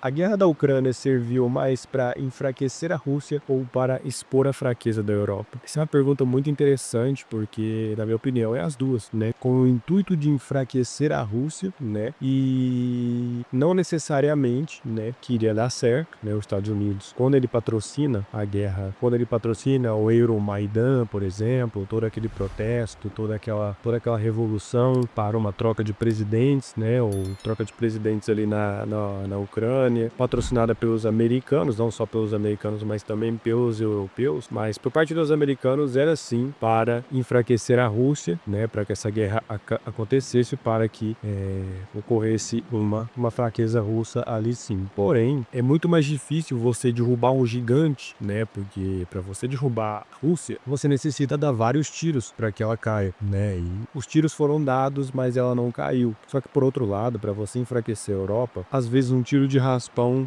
A guerra da Ucrânia serviu mais para enfraquecer a Rússia ou para expor a fraqueza da Europa? Essa é uma pergunta muito interessante porque, na minha opinião, é as duas, né? Com o intuito de enfraquecer a Rússia, né? E não necessariamente, né, que iria dar certo, né? Os Estados Unidos, quando ele patrocina a guerra, quando ele patrocina o Euromaidan, por exemplo, todo aquele protesto, toda aquela revolução para uma troca de presidentes, né? Ou troca de presidentes ali na Ucrânia, patrocinada pelos americanos, não só pelos americanos, mas também pelos europeus, mas por parte dos americanos era sim para enfraquecer a Rússia, né, para que essa guerra acontecesse, para que ocorresse uma fraqueza russa ali sim. Porém, é muito mais difícil você derrubar um gigante, né, porque para você derrubar a Rússia, você necessita dar vários tiros para que ela caia, né, e os tiros foram dados, mas ela não caiu. Só que por outro lado, para você enfraquecer a Europa, às vezes um tiro de raspão,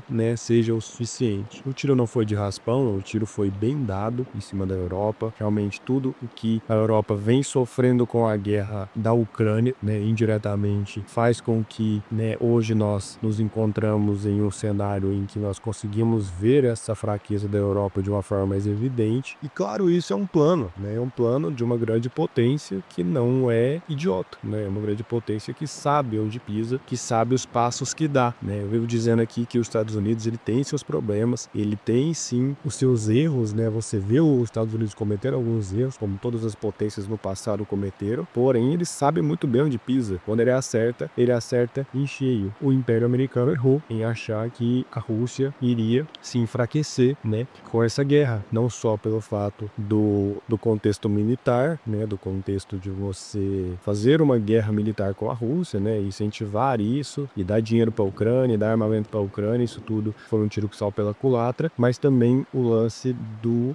né, seja o suficiente. O tiro não foi de raspão, o tiro foi bem dado em cima da Europa. Realmente tudo o que a Europa vem sofrendo com a guerra da Ucrânia, né, indiretamente, faz com que, né, hoje nós nos encontramos em um cenário em que nós conseguimos ver essa fraqueza da Europa de uma forma mais evidente. E claro, isso é um plano, né, é um plano de uma grande potência que não é idiota, né, é uma grande potência que sabe onde pisa, que sabe os passos que dá, né. Eu vivo dizendo aqui que os Estados Unidos, ele tem seus problemas, ele tem sim os seus erros, né, você vê os Estados Unidos cometendo alguns erros, como todas as potências no passado cometeram, porém ele sabe muito bem onde pisa. Quando ele acerta em cheio. O Império Americano errou em achar que a Rússia iria se enfraquecer, né, com essa guerra, não só pelo fato do contexto militar, né, do contexto de você fazer uma guerra militar com a Rússia, né, incentivar isso e dar dinheiro para a Ucrânia, dar armamento para a Ucrânia, isso tudo foi um tiro que saiu pela culatra, mas também o lance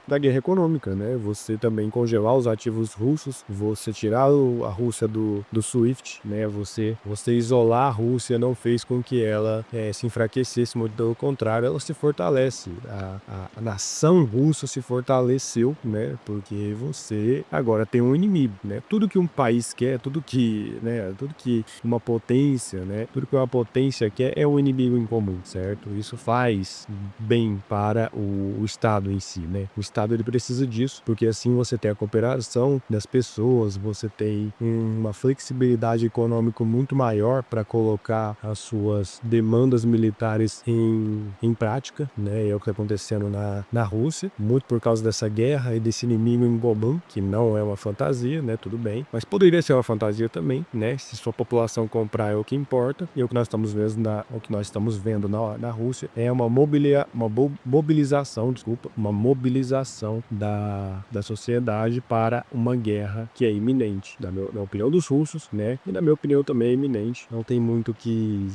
da guerra econômica, né, você também congelar os ativos russos, você tirar a Rússia do SWIFT, né, você isolar a Rússia não fez com que ela se enfraquecesse, muito pelo contrário, ela se fortalece, a nação russa se fortaleceu, né, porque você agora tem um inimigo, né, tudo que um país quer, tudo que uma potência, né, tudo que uma potência quer é um inimigo em comum, certo? Isso faz bem para o Estado em si, né? O Estado ele precisa disso, porque assim você tem a cooperação das pessoas, você tem uma flexibilidade econômica muito maior para colocar as suas demandas militares em prática, né? É o que está acontecendo na Rússia, muito por causa dessa guerra e desse inimigo engomão, que não é uma fantasia, né? Tudo bem, mas poderia ser uma fantasia também, né? Se sua população comprar é o que importa, e o que nós estamos vendo na Rússia é uma mobilização da sociedade para uma guerra que é iminente, na opinião dos russos, né? E na minha opinião também é iminente. Não tem muito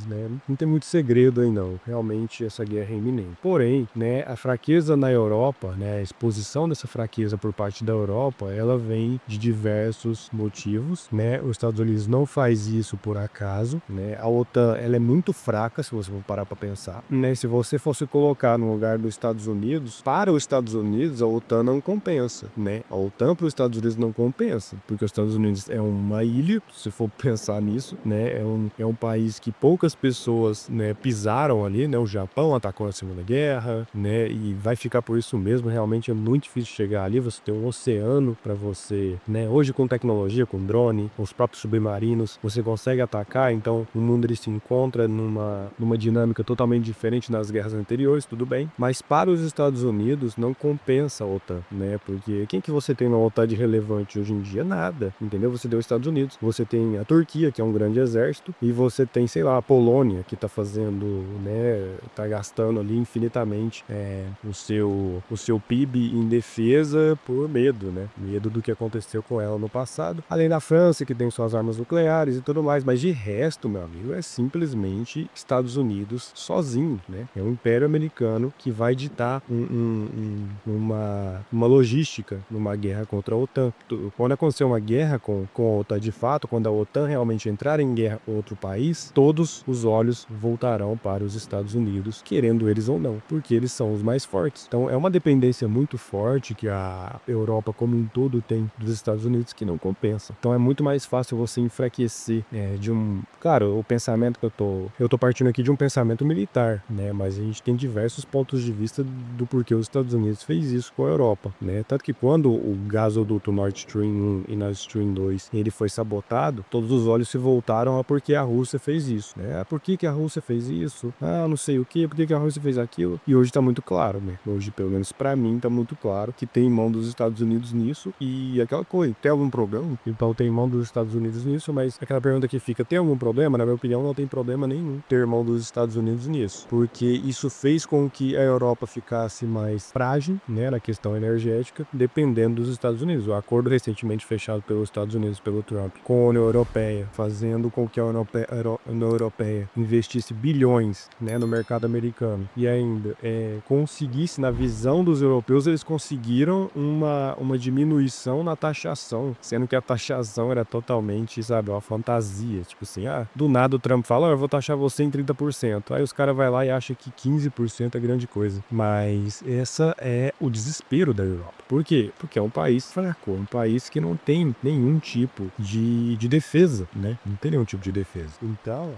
né? Não tem muito segredo aí não. Realmente essa guerra é iminente. Porém, né, a fraqueza na Europa, né, a exposição dessa fraqueza por parte da Europa, ela vem de diversos motivos, né? Os Estados Unidos não faz isso por acaso, né? A OTAN, ela é muito fraca, se você for parar para pensar, né? Se você fosse colocar no lugar dos Estados Unidos, para os Estados Unidos, a OTAN não compensa, né? A OTAN para os Estados Unidos não compensa, porque os Estados Unidos é uma ilha, se for pensar nisso, né? É um país que poucas pessoas, né, pisaram ali, né? O Japão atacou na Segunda Guerra, né? E vai ficar por isso mesmo, realmente é muito difícil chegar ali, você tem um oceano para você, né? Hoje com tecnologia, com drone, com os próprios submarinos, você consegue atacar, então o mundo ele se encontra numa dinâmica totalmente diferente das guerras anteriores, tudo bem, mas para os Estados Unidos não compensa a OTAN, né? Porque quem que você tem na OTAN de relevante hoje em dia? Nada, entendeu? Você tem os Estados Unidos, você tem a Turquia, que é um grande exército, e você tem, sei lá, a Polônia, que tá fazendo, né, tá gastando ali infinitamente o seu PIB em defesa por medo, né? Medo do que aconteceu com ela no passado. Além da França, que tem suas armas nucleares e tudo mais, mas de resto, meu amigo, é simplesmente Estados Unidos sozinho, né? É o Império Americano que vai ditar uma logística numa guerra contra a OTAN. Quando acontecer uma guerra com a OTAN de fato, quando a OTAN realmente entrar em guerra com outro país, todos os olhos voltarão para os Estados Unidos, querendo eles ou não, porque eles são os mais fortes. Então é uma dependência muito forte que a Europa como um todo tem dos Estados Unidos que não compensa. Então é muito mais fácil você enfraquecer de um... Claro, o pensamento que eu tô partindo aqui de um pensamento militar, né? Mas a gente tem diversos pontos de vista do porquê os Estados Unidos fez isso com a Europa, né? Tanto que quando o gasoduto Nord Stream 1 e Nord Stream 2 ele foi sabotado, todos os olhos se voltaram a porque a Rússia fez isso, né? Por que a Rússia fez isso? Ah, não sei o que, por que a Rússia fez aquilo? E hoje tá muito claro, né? Hoje, pelo menos pra mim, tá muito claro que tem mão dos Estados Unidos nisso e aquela coisa, tem algum problema? Então tem mão dos Estados Unidos nisso, mas aquela pergunta que fica, tem algum problema? Na minha opinião, não tem problema nenhum ter mão dos Estados Unidos nisso, porque isso fez com que a Europa ficasse mais frágil, né, na questão energética, dependendo dos Estados Unidos. O acordo recentemente fechado pelos Estados Unidos, pelo Trump, com a União Europeia, fazendo com que a União Europeia investisse bilhões, né, no mercado americano e ainda conseguisse, na visão dos europeus, eles conseguiram uma diminuição na taxação, sendo que a taxação era totalmente, sabe, uma fantasia, tipo assim, do nada o Trump fala, eu vou taxar você em 30%, aí os caras vai lá e acham que 15% é grande coisa, mas essa é o desespero da Europa. Por quê? Porque é um país fraco, um país que não tem nenhum tipo de defesa, né, não tem nenhum tipo de defesa. Então,